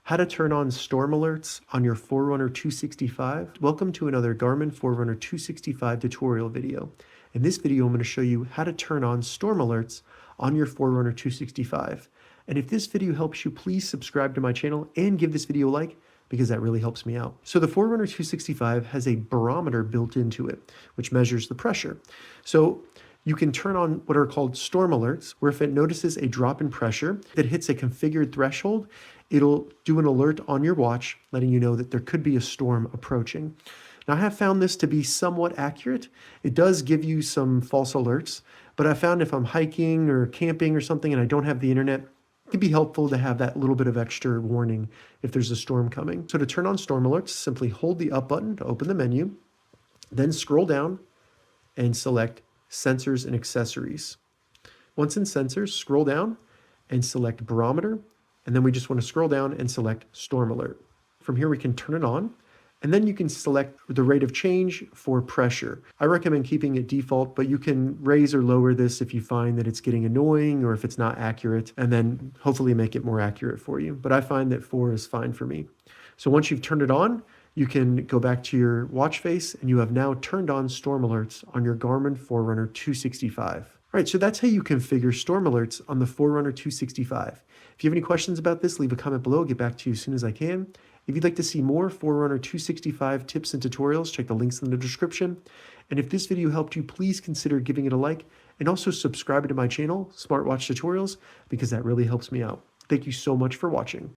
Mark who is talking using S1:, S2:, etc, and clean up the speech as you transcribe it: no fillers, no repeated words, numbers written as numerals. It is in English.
S1: How to turn on storm alerts on your Forerunner 265. Welcome to another Garmin Forerunner 265 tutorial video. In this video, I'm going to show you how to turn on storm alerts on your Forerunner 265. And if this video helps you, please subscribe to my channel and give this video a like because that really helps me out. So the Forerunner 265 has a barometer built into it, which measures the pressure. So you can turn on what are called storm alerts, where if it notices a drop in pressure that hits a configured threshold, it'll do an alert on your watch, letting you know that there could be a storm approaching. Now, I have found this to be somewhat accurate. It does give you some false alerts, but I found if I'm hiking or camping or something and I don't have the internet, it can be helpful to have that little bit of extra warning if there's a storm coming. So to turn on storm alerts, simply hold the up button to open the menu, then scroll down and select Sensors and Accessories. Once in Sensors, scroll down and select Barometer, and then we just want to scroll down and select Storm Alert. From here we can turn it on, and then you can select the rate of change for pressure. I recommend keeping it default, but you can raise or lower this if you find that it's getting annoying or if it's not accurate, and then hopefully make it more accurate for you. But I find that 4 is fine for me. So once you've turned it on, you can go back to your watch face and you have now turned on storm alerts on your Garmin Forerunner 265. All right, so that's how you configure storm alerts on the Forerunner 265. If you have any questions about this, leave a comment below. I'll get back to you as soon as I can. If you'd like to see more Forerunner 265 tips and tutorials, check the links in the description. And if this video helped you, please consider giving it a like and also subscribe to my channel, Smartwatch Tutorials, because that really helps me out. Thank you so much for watching.